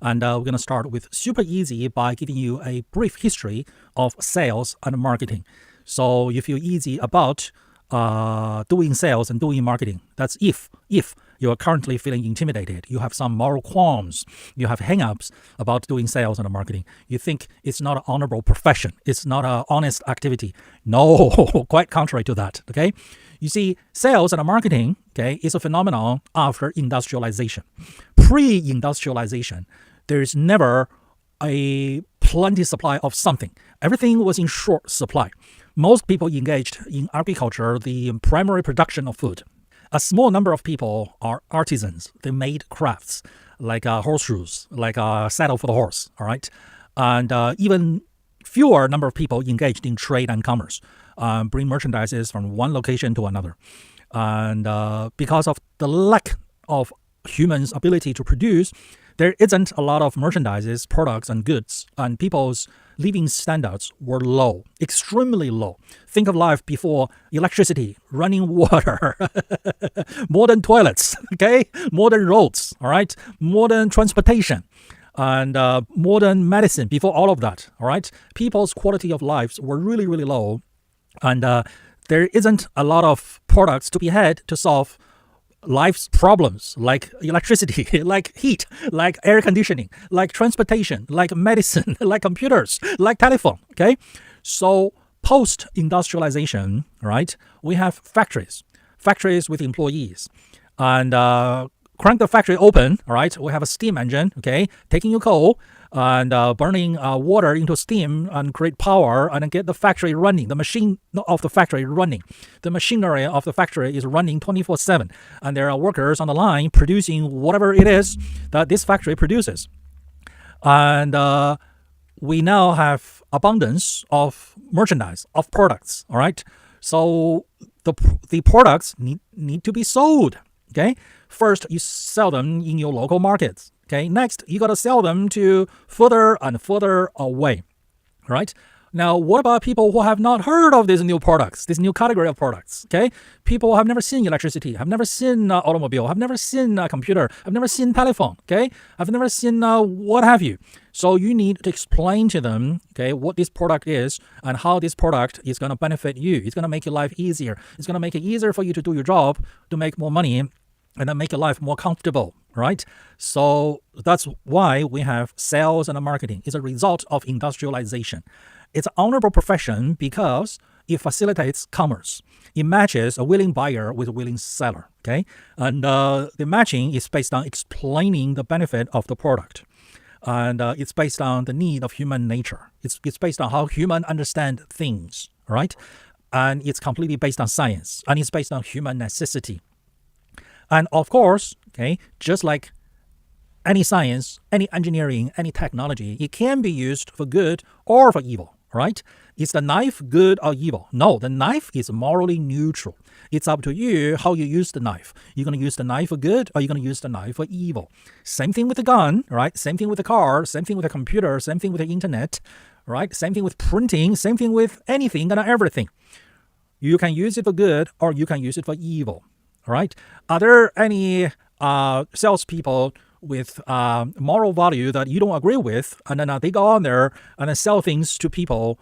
And we're going to start with super easy by giving you a brief history of sales and marketing. So you feel easy about doing sales and doing marketing. That's if you are currently feeling intimidated, you have some moral qualms, you have hang-ups about doing sales and marketing. You think it's not an honorable profession, it's not an honest activity. No, quite contrary to that, okay? You see, sales and marketing, okay, is a phenomenon after industrialization. Pre-industrialization, there is never a plenty supply of something. Everything was in short supply. Most people engaged in agriculture, the primary production of food. A small number of people are artisans. They made crafts like horseshoes, like a saddle for the horse, all right? And even fewer number of people engaged in trade and commerce, bring merchandises from one location to another. And because of the lack of humans' ability to produce, there isn't a lot of merchandises, products, and goods, and people's living standards were low, extremely low. Think of life before electricity, running water, modern toilets, okay, modern roads, all right, modern transportation, and modern medicine. Before all of that, all right, people's quality of lives were really, really low, and there isn't a lot of products to be had to solve life's problems like electricity, like heat, like air conditioning, like transportation, like medicine, like computers, like telephone, okay? So post-industrialization, right, we have factories with employees. And crank the factory open, all right, we have a steam engine, okay, taking your coal and burning water into steam and create power and get the factory running, the machine of the factory running. The machinery of the factory is running 24/7, and there are workers on the line producing whatever it is that this factory produces. And we now have abundance of merchandise, of products, all right? So the products need to be sold, okay? First, you sell them in your local markets. Okay, next, you got to sell them to further and further away, right? Now, what about people who have not heard of these new products, this new category of products, okay? People have never seen electricity, have never seen automobile, have never seen a computer, have never seen telephone, okay? Have never seen what have you. So you need to explain to them, okay, what this product is and how this product is going to benefit you. It's going to make your life easier. It's going to make it easier for you to do your job, to make more money, and then make your life more comfortable, right? So that's why we have sales and marketing. It's a result of industrialization. It's an honorable profession because it facilitates commerce. It matches a willing buyer with a willing seller, okay? And the matching is based on explaining the benefit of the product. And it's based on the need of human nature. It's based on how humans understand things, right? And it's completely based on science. And it's based on human necessity. And of course, okay, just like any science, any engineering, any technology, it can be used for good or for evil, right? Is the knife good or evil? No, the knife is morally neutral. It's up to you how you use the knife. You're going to use the knife for good or you're going to use the knife for evil. Same thing with the gun, right? Same thing with the car, same thing with the computer, same thing with the internet, right? Same thing with printing, same thing with anything and everything. You can use it for good or you can use it for evil. All right. Are there any salespeople with moral value that you don't agree with, and then they go on there and then sell things to people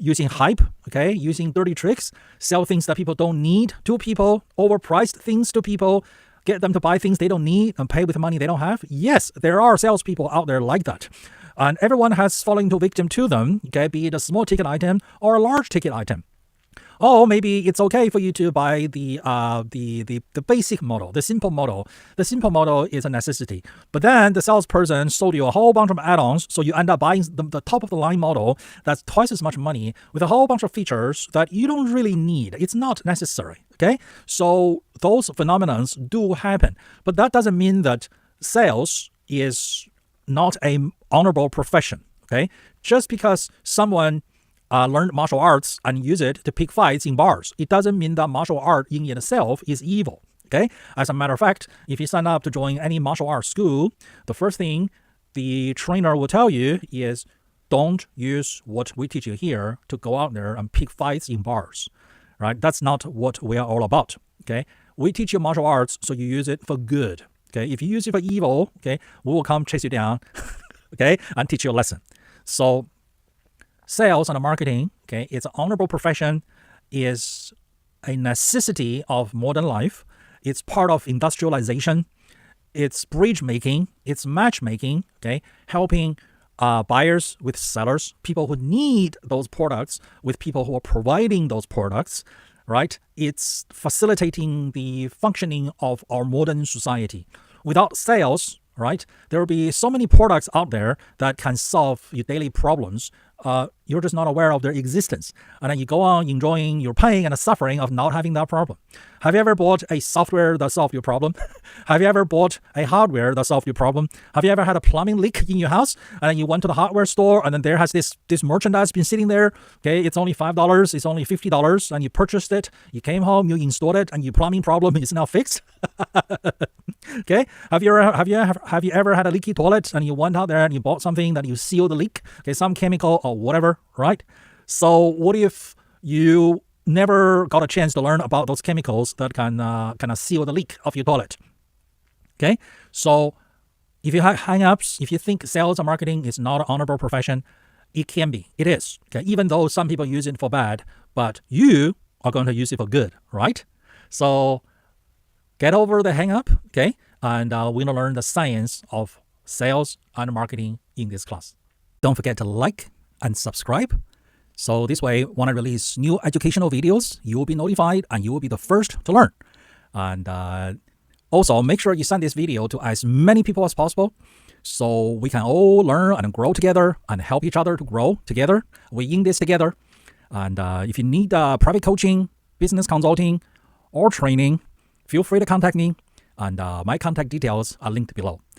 using hype, okay, using dirty tricks, sell things that people don't need to people, overpriced things to people, get them to buy things they don't need and pay with money they don't have? Yes, there are salespeople out there like that. And everyone has fallen into victim to them, okay, be it a small ticket item or a large ticket item. Oh, maybe it's okay for you to buy the basic model, the simple model. The simple model is a necessity. But then the salesperson sold you a whole bunch of add-ons, so you end up buying the top of the line model that's twice as much money with a whole bunch of features that you don't really need. It's not necessary, okay? So those phenomena do happen. But that doesn't mean that sales is not an honorable profession, okay? Just because someone learned martial arts and use it to pick fights in bars, it doesn't mean that martial art in itself is evil, okay? As a matter of fact, if you sign up to join any martial arts school, the first thing the trainer will tell you is don't use what we teach you here to go out there and pick fights in bars, right? That's not what we are all about, okay? We teach you martial arts so you use it for good. Okay, if you use it for evil, okay, we will come chase you down, okay, and teach you a lesson. So sales and marketing, okay, it's an honorable profession, is a necessity of modern life. It's part of industrialization. It's bridge making. It's matchmaking, okay, helping buyers with sellers, people who need those products with people who are providing those products, right? It's facilitating the functioning of our modern society. Without sales, right, there will be so many products out there that can solve your daily problems. You're just not aware of their existence. And then you go on enjoying your pain and the suffering of not having that problem. Have you ever bought a software that solved your problem? Have you ever bought a hardware that solved your problem? Have you ever had a plumbing leak in your house and then you went to the hardware store and then there has this merchandise been sitting there? Okay, it's only $5, it's only $50, and you purchased it, you came home, you installed it, and your plumbing problem is now fixed. Okay, have you ever had a leaky toilet and you went out there and you bought something that you sealed the leak? Okay, some chemical or whatever, right? So what if you never got a chance to learn about those chemicals that can kind of seal the leak of your toilet? Okay, so if you have hang-ups, if you think sales and marketing is not an honorable profession, it can be. It is. Okay, even though some people use it for bad, but you are going to use it for good, right? So get over the hang-up, okay? And we're going to learn the science of sales and marketing in this class. Don't forget to like and subscribe. So this way, when I release new educational videos, you will be notified and you will be the first to learn. And also, make sure you send this video to as many people as possible so we can all learn and grow together and help each other to grow together. We're in this together. And if you need private coaching, business consulting, or training, feel free to contact me. And my contact details are linked below.